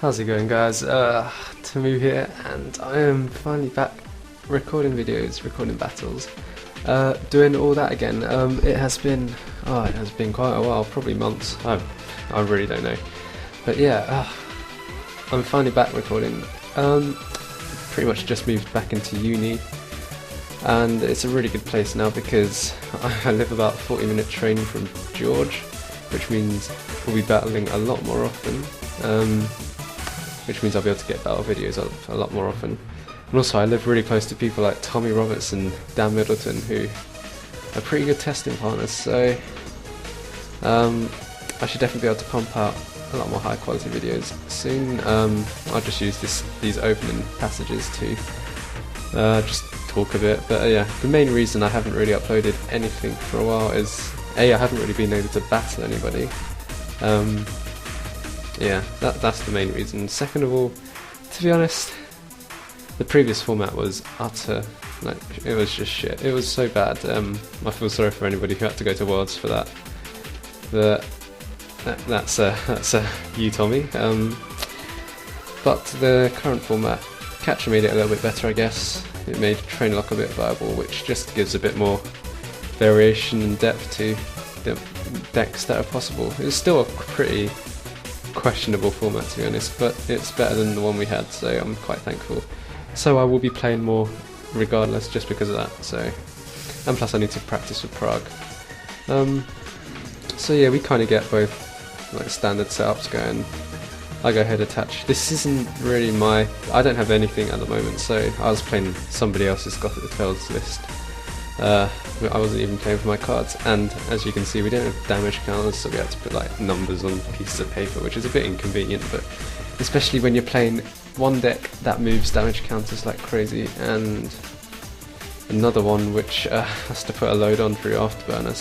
How's it going, guys? Tamu here, and I am finally back recording videos, recording battles, doing all that again. It has been quite a while, probably months. I really don't know, but yeah, I'm finally back recording. Pretty much just moved back into uni, and it's a really good place now because I live about a 40-minute train from George, which means we'll be battling a lot more often. Which means I'll be able to get battle videos up a lot more often. And also I live really close to people like Tommy Roberts and Dan Middleton, who are pretty good testing partners, so I should definitely be able to pump out a lot more high quality videos soon. I'll just use these opening passages to just talk a bit, but yeah, the main reason I haven't really uploaded anything for a while is I haven't really been able to battle anybody. Yeah, that's the main reason. Second of all, to be honest, the previous format was utter, it was just shit. It was so bad. I feel sorry for anybody who had to go to Worlds for that. But that's you, Tommy. But the current format, Catcher made it a little bit better, I guess. It made Train Lock a bit viable, which just gives a bit more variation and depth to the decks that are possible. It's still a pretty questionable format, to be honest, but it's better than the one we had, so I'm quite thankful. So I will be playing more regardless, just because of that. So, and plus I need to practice with Prague. So yeah, we kind of get both like standard setups going. I go ahead attach. This isn't really I don't have anything at the moment, so I was playing somebody else's Gothitelle's list. I wasn't even playing for my cards, and as you can see we don't have damage counters, so we had to put like numbers on pieces of paper, which is a bit inconvenient, but especially when you're playing one deck that moves damage counters like crazy, and another one which has to put a load on for your afterburner,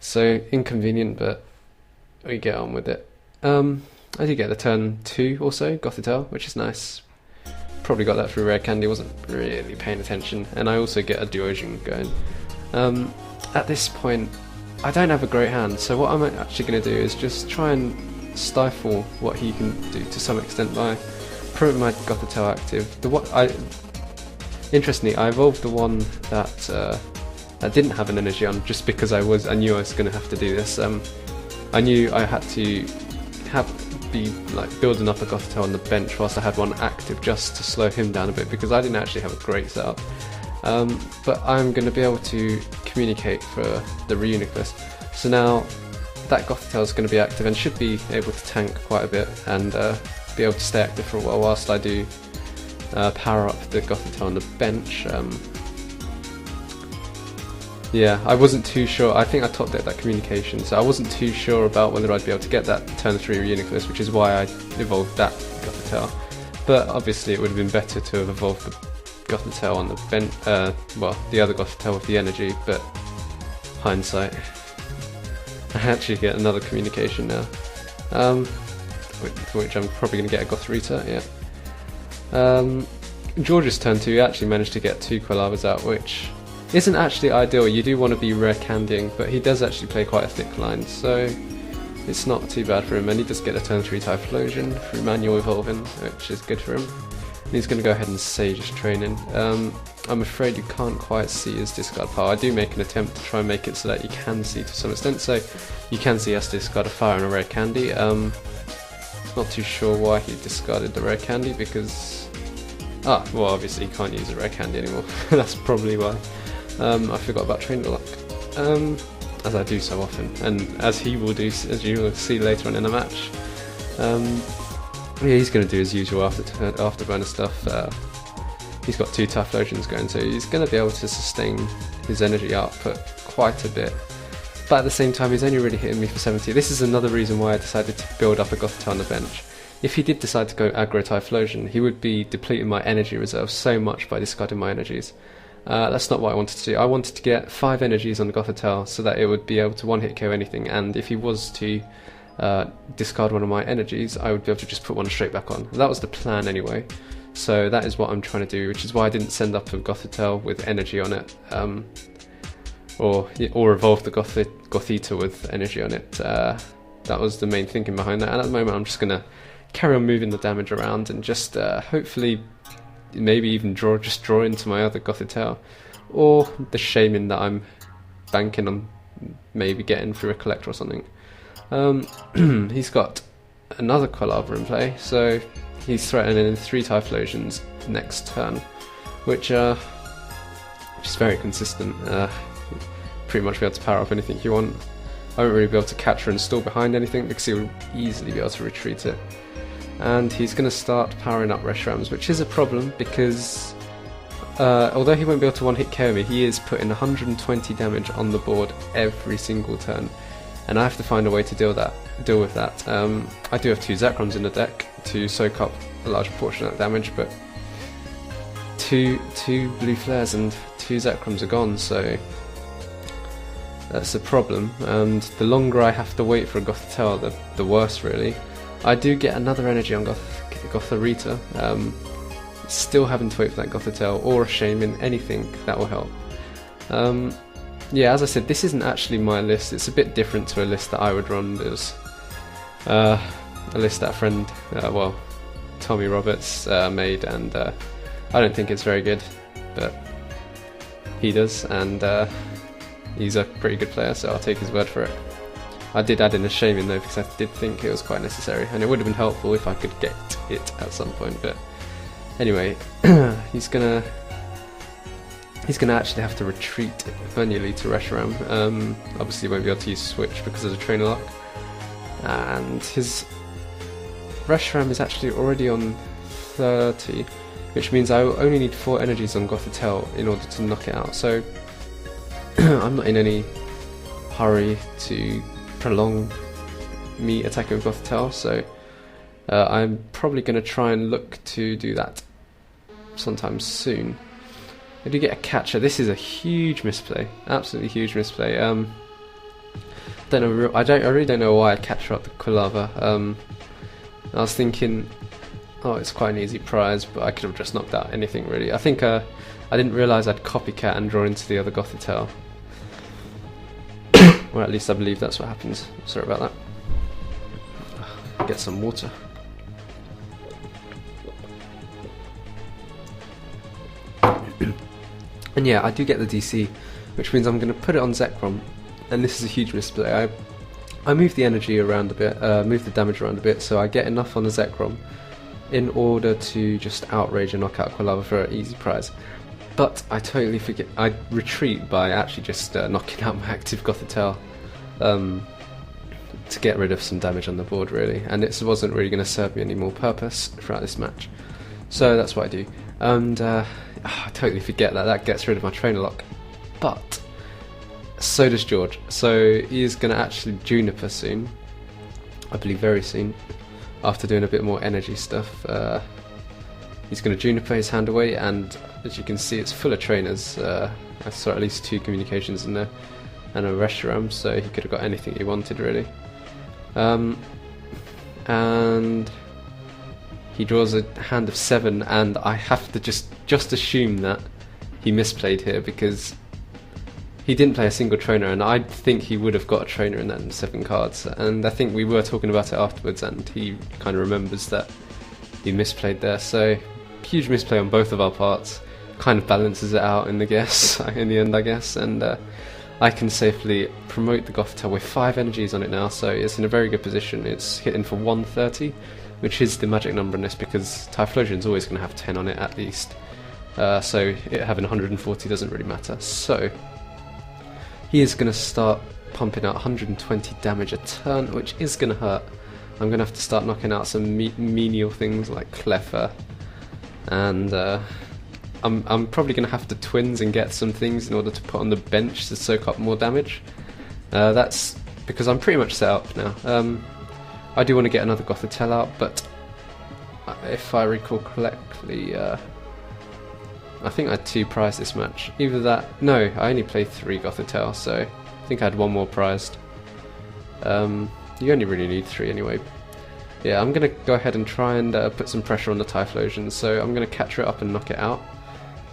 so inconvenient, but we get on with it. I did get the turn 2 also, Gothitelle, which is nice. Probably got that through Rare Candy, wasn't really paying attention, and I also get a Duosion going. At this point, I don't have a great hand, so what I'm actually going to do is just try and stifle what he can do to some extent by putting my Gothitelle active. Interestingly, I evolved the one that didn't have an energy on, just because I knew I was going to have to do this. I knew I had to be like building up a Gothitelle on the bench whilst I had one active, just to slow him down a bit, because I didn't actually have a great setup. But I'm going to be able to communicate for the reunic list. So now that Gothitelle is going to be active and should be able to tank quite a bit and be able to stay active for a while whilst I do power up the Gothitelle on the bench. Yeah, I wasn't too sure. I think I top decked that communication, so I wasn't too sure about whether I'd be able to get that turn 3 reunic list, which is why I evolved that Gothitelle. But obviously it would have been better to have evolved the Gothitelle on the bench, well, the other Gothitelle with the energy, but hindsight. I actually get another communication now, for which I'm probably going to get a Gothitelle, yeah. George's turn 2 actually managed to get 2 Quillavas out, which isn't actually ideal. You do want to be rare candying, but he does actually play quite a thick line, so it's not too bad for him, and he does get a turn 3 Typhlosion through manual evolving, which is good for him. And he's going to go ahead and Sage his training. I'm afraid you can't quite see his discard pile. I do make an attempt to try and make it so that you can see to some extent, so you can see us discard a fire and a rare candy. Not too sure why he discarded the rare candy, because well, obviously you can't use a rare candy anymore. That's probably why. I forgot about Train Lock, as I do so often, and as he will do, as you will see later on in the match. Yeah, he's going to do his usual afterburner stuff. He's got 2 Typhlosions going, so he's going to be able to sustain his energy output quite a bit. But at the same time, he's only really hitting me for 70. This is another reason why I decided to build up a Gothitelle on the bench. If he did decide to go aggro Typhlosion, he would be depleting my energy reserve so much by discarding my energies. That's not what I wanted to do. I wanted to get 5 energies on the Gothitelle so that it would be able to one-hit KO anything, and if he was to discard one of my energies, I would be able to just put one straight back on. That was the plan anyway, so that is what I'm trying to do, which is why I didn't send up a Gothitelle with energy on it, or evolve the Gothita with energy on it. that was the main thinking behind that, and at the moment I'm just going to carry on moving the damage around and just hopefully maybe even draw into my other Gothitelle, or the Shaman that I'm banking on maybe getting through a collector or something. He's got another Quilava in play, so he's threatening 3 Typhlosions next turn, which is very consistent. Pretty much be able to power up anything you want. I won't really be able to catch her and stall behind anything because he will easily be able to retreat it. And he's going to start powering up Reshrams, which is a problem because although he won't be able to one-hit KO me, he is putting 120 damage on the board every single turn, and I have to find a way to deal with that. I do have 2 Zekrons in the deck to soak up a large portion of that damage, but two blue flares and 2 Zekrons are gone, so that's a problem. And the longer I have to wait for a Gothitelle, the worse really. I do get another energy on Gothitelle. Still having to wait for that Gothitelle or a Shaman, anything that will help. Yeah, as I said, this isn't actually my list. It's a bit different to a list that I would run. There's a list that a friend, well, Tommy Roberts made, and I don't think it's very good, but he does, and he's a pretty good player, so I'll take his word for it. I did add in a Shaman though, because I did think it was quite necessary, and it would have been helpful if I could get it at some point, but anyway, he's gonna actually have to retreat manually to Reshiram. Obviously he won't be able to use Switch because of the trainer lock, and his Reshiram is actually already on 30, which means I will only need 4 energies on Gothitelle in order to knock it out, so I'm not in any hurry to prolong me attacking with Gothitelle, so I'm probably going to try and look to do that sometime soon. I do get a catcher. This is a huge misplay, absolutely huge misplay. I really don't know why I catcher up the Quilava. I was thinking, oh, it's quite an easy prize, but I could have just knocked out anything really. I think I didn't realise I'd copycat and draw into the other Gothitelle. Or at least I believe that's what happens. Sorry about that. Get some water. And yeah, I do get the DC, which means I'm going to put it on Zekrom, and this is a huge misplay. I move the energy around a bit, move the damage around a bit, so I get enough on the Zekrom in order to just outrage and knock out Quilava for an easy prize. But I totally forget. I retreat by actually just knocking out my active Gothitelle to get rid of some damage on the board, really. And it wasn't really going to serve me any more purpose throughout this match. So that's what I do. And I totally forget that gets rid of my trainer lock. But so does George. So he is going to actually Juniper soon. I believe very soon. After doing a bit more energy stuff. He's going to Juniper his hand away, and as you can see, it's full of trainers. I saw at least 2 communications in there, and a Reshiram, so he could have got anything he wanted, really. And he draws a hand of 7, and I have to just assume that he misplayed here, because he didn't play a single trainer, and I think he would have got a trainer in that 7 cards. And I think we were talking about it afterwards, and he kind of remembers that he misplayed there, so huge misplay on both of our parts. Kind of balances it out in the end, I guess, and I can safely promote the Gothitelle with 5 energies on it now, so it's in a very good position. It's hitting for 130, which is the magic number in this, because Typhlosion's always going to have 10 on it at least, so it having 140 doesn't really matter. So he is going to start pumping out 120 damage a turn, which is going to hurt. I'm going to have to start knocking out some menial things like Cleffer, and I'm probably going to have to twins and get some things in order to put on the bench to soak up more damage. That's because I'm pretty much set up now. I do want to get another Gothitelle out, but if I recall correctly, I think I had 2 prized this match. Either that... No, I only played 3 Gothitelle, so I think I had 1 more prized. You only really need 3 anyway. Yeah, I'm going to go ahead and try and put some pressure on the Typhlosion, so I'm going to catch it up and knock it out.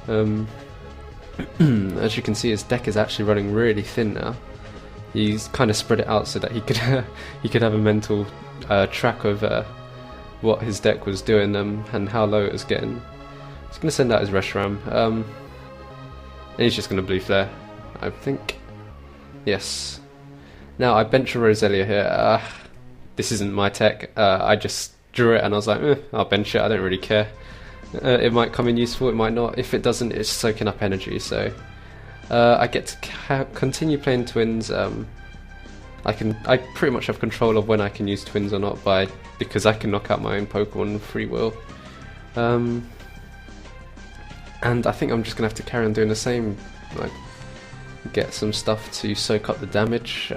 As you can see, his deck is actually running really thin now. he's kind of spread it out so that he could he could have a mental track of what his deck was doing and how low it was getting. He's going to send out his Reshiram, and he's just going to Blue Flare, I think. Yes. Now I bench a Roselia here. This isn't my tech. I just drew it and I was like, I'll bench it, I don't really care. It might come in useful, it might not. If it doesn't, it's soaking up energy, so I get to continue playing Twins. I pretty much have control of when I can use Twins or not because I can knock out my own Pokemon free will. And I think I'm just gonna have to carry on doing the same, like get some stuff to soak up the damage,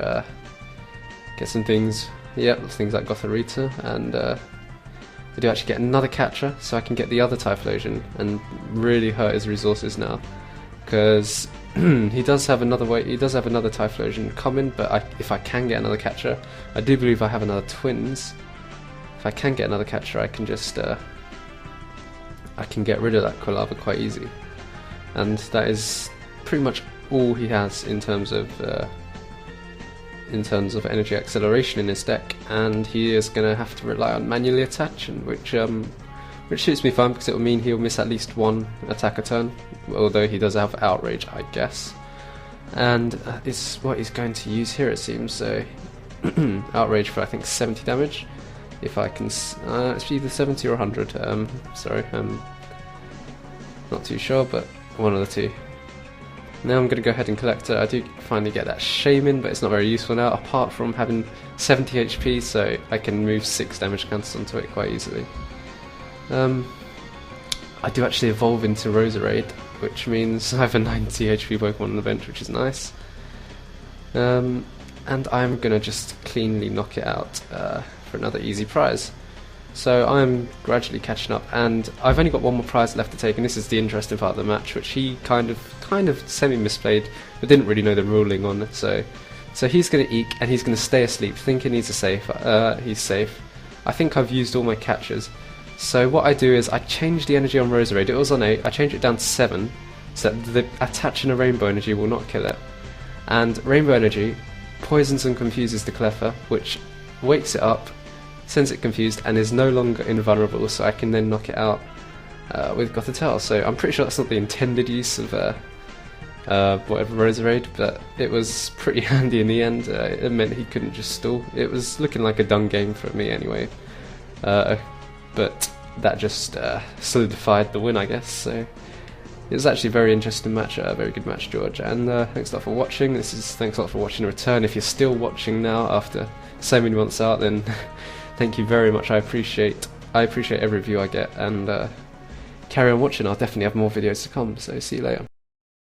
get some things, things like Gothitelle, and I do actually get another catcher, so I can get the other Typhlosion and really hurt his resources now, because he does have another Typhlosion coming. But if I can get another catcher, I do believe I have another Twins. If I can get another catcher, I can just I can get rid of that Quilava quite easy, and that is pretty much all he has in terms of energy acceleration in his deck, and he is going to have to rely on manually attaching, which suits me fine because it will mean he'll miss at least one attack a turn, although he does have Outrage, I guess, and is what he's going to use here, it seems. So Outrage for I think 70 damage, if I can. It's either 70 or 100. Sorry, I'm not too sure, but one of the two. Now I'm going to go ahead and collect it. I do finally get that Shaman, but it's not very useful now, apart from having 70 HP, so I can move 6 damage counters onto it quite easily. I do actually evolve into Roserade, which means I have a 90 HP Pokemon on the bench, which is nice. And I'm going to just cleanly knock it out for another easy prize. So I'm gradually catching up, and I've only got one more prize left to take, and this is the interesting part of the match, which he kind of semi-misplayed, but didn't really know the ruling on it. So he's going to Eek, and he's going to stay asleep, thinking he's safe. He's safe. I think I've used all my catches. So what I do is I change the energy on Roserade. It was on 8, I change it down to 7, so that the attaching a Rainbow Energy will not kill it. And Rainbow Energy poisons and confuses the Cleffa, which wakes it up, sends it confused, and is no longer invulnerable, so I can then knock it out with Gothitelle. So I'm pretty sure that's not the intended use of whatever Roserade, but it was pretty handy in the end. It meant he couldn't just stall. It was looking like a done game for me anyway, but that just solidified the win, I guess. So it was actually a very interesting match, a very good match, George, and thanks a lot for watching. Thanks a lot for watching the return. If you're still watching now after so many months out, then thank you very much. I appreciate every view I get, and carry on watching. I'll definitely have more videos to come, so see you later.